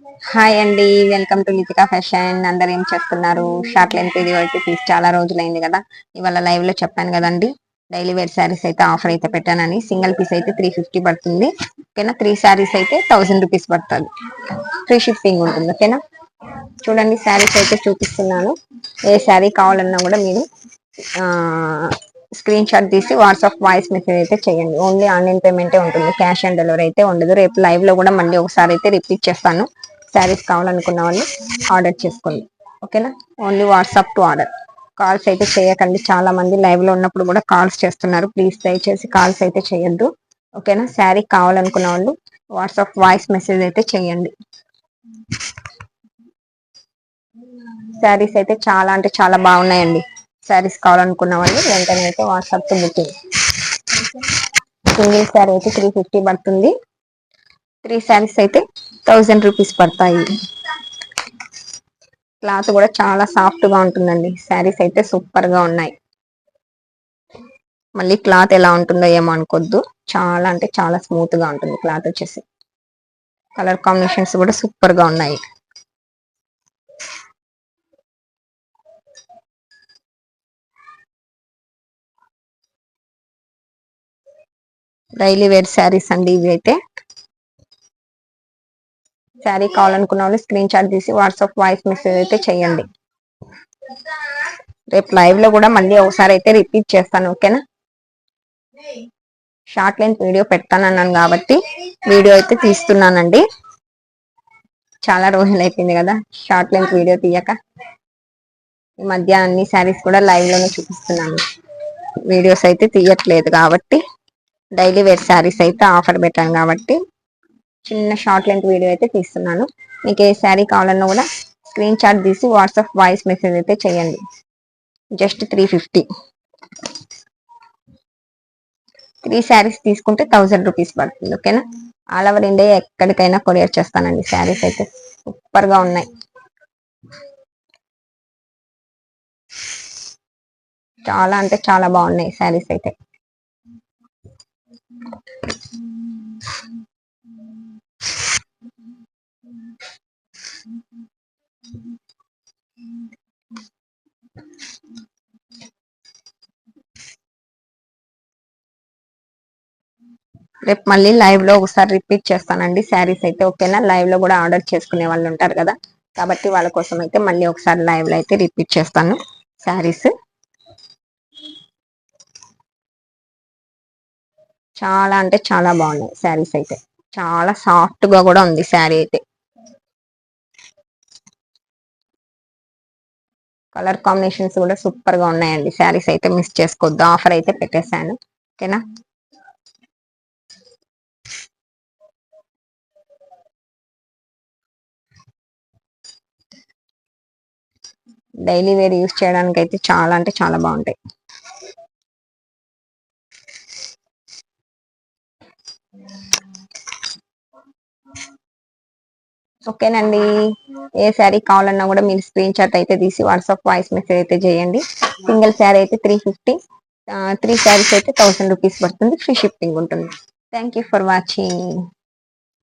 Hi అండి, welcome to Litika fashion. అందరు ఏం చేస్తున్నారు? షార్ట్ లెంత్ వీడియో అయితే తీసి చాలా రోజులైంది కదా. ఇవాళ లైవ్ లో చెప్పాను కదండి, డైలీ వేర్ శారీస్ అయితే ఆఫర్ అయితే పెట్టానని. సింగిల్ పీస్ అయితే 350 పడుతుంది, ఓకేనా. 3 శారీస్ అయితే 1000 రూపీస్ పడుతుంది. ఫ్రీ షిప్పింగ్ ఉంటుంది, ఓకేనా. చూడండి, శారీస్ అయితే చూపిస్తున్నాను. ఏ శారీ కావాలన్నా కూడా మీరు స్క్రీన్ షాట్ తీసి వాట్సాప్ వాయిస్ మెసేజ్ అయితే చేయండి. ఓన్లీ ఆన్లైన్ పేమెంటే ఉంటుంది, క్యాష్ ఆన్ డెలివరీ అయితే ఉండదు. రేపు లైవ్ లో కూడా మళ్ళీ ఒకసారి అయితే రిపీట్ చేస్తాను. శారీస్ కావాలనుకున్న వాళ్ళు ఆర్డర్ చేసుకోండి, ఓకేనా. Only WhatsApp to order. Calls అయితే చేయకండి, చాలా మంది లైవ్ లో ఉన్నప్పుడు కూడా కాల్స్ చేస్తున్నారు. ప్లీజ్ దయచేసి కాల్స్ అయితే చేయొద్దు, ఓకేనా. శారీ కావాలనుకున్న వాళ్ళు వాట్సాప్ వాయిస్ మెసేజ్ అయితే చేయండి. శారీస్ అయితే చాలా అంటే చాలా బాగున్నాయండి. శారీస్ కావాలనుకున్న వాళ్ళు వెంటనే అయితే వాట్సాప్ తో బుకింగ్. సింగిల్ శారీ అయితే 350 పడుతుంది. 3 శారీస్ అయితే 1000 రూపీస్ పడతాయి. క్లాత్ కూడా చాలా సాఫ్ట్ గా ఉంటుందండి. శారీస్ అయితే సూపర్ గా ఉన్నాయి. మళ్ళీ క్లాత్ ఎలా ఉంటుందో ఏమో అనుకోద్దు, చాలా అంటే చాలా స్మూత్ గా ఉంటుంది క్లాత్ వచ్చేసి. కలర్ కాంబినేషన్స్ కూడా సూపర్ గా ఉన్నాయి. డైలీ వేర్ శారీస్ అండి ఇవి అయితే. శారీ కావాలనుకున్న వాళ్ళు స్క్రీన్ షాట్ తీసి వాట్సాప్ వాయిస్ మెసేజ్ అయితే చేయండి. రేపు లైవ్ లో కూడా మళ్ళీ ఒకసారి అయితే రిపీట్ చేస్తాను, ఓకేనా. షార్ట్ లెంత్ వీడియో పెడతానన్నాను కాబట్టి వీడియో అయితే తీస్తున్నానండి. చాలా రోజులు అయిపోయింది కదా షార్ట్ లెంత్ వీడియో తీయక. ఈ మధ్య అన్ని శారీస్ కూడా లైవ్ లోనే చూపిస్తున్నాను, వీడియోస్ అయితే తీయట్లేదు కాబట్టి. డైలీ వేర్ శారీస్ అయితే ఆఫర్ పెట్టాను కాబట్టి చిన్న షార్ట్ లెంత్ వీడియో అయితే తీస్తున్నాను. మీకు ఏ శారీ కావాలన్నా కూడా స్క్రీన్ షాట్ తీసి వాట్సాప్ వాయిస్ మెసేజ్ అయితే చేయండి. జస్ట్ 350. 3 శారీస్ తీసుకుంటే 1000 రూపీస్ పడుతుంది, ఓకేనా. ఆల్ ఓవర్ ఇండియా ఎక్కడికైనా కొరియర్ చేస్తానండి. శారీస్ అయితే సూపర్ గా ఉన్నాయి. చాలా అంటే చాలా బాగున్నాయి శారీస్ అయితే. రేపు మళ్ళీ లైవ్ లో ఒకసారి రిపీట్ చేస్తానండి శారీస్ అయితే, ఓకేనా. లైవ్ లో కూడా ఆర్డర్ చేసుకునే వాళ్ళు ఉంటారు కదా, కాబట్టి వాళ్ళ కోసం అయితే మళ్ళీ ఒకసారి లైవ్ లో అయితే రిపీట్ చేస్తాను శారీస్. చాలా అంటే చాలా బాగున్నాయి శారీస్ అయితే. చాలా సాఫ్ట్ గా కూడా ఉంది శారీ అయితే. కలర్ కాంబినేషన్స్ కూడా సూపర్ గా ఉన్నాయండి. శారీస్ అయితే మిస్ చేసుకోవద్దు, ఆఫర్ అయితే పెట్టేశాను, ఓకేనా. డైలీ వేర్ యూస్ చేయడానికి అయితే చాలా అంటే చాలా బాగుంటాయి. ఓకేనండి, ఏ శారీ కావాలన్నా కూడా మీరు స్క్రీన్ షాట్ అయితే తీసి వాట్సాప్ వాయిస్ మెసేజ్ అయితే చేయండి. సింగిల్ శారీ అయితే 350, 3 శారీస్ అయితే 1000 రూపీస్ పడుతుంది. ఫ్రీ షిప్పింగ్ ఉంటుంది. Thank you for watching.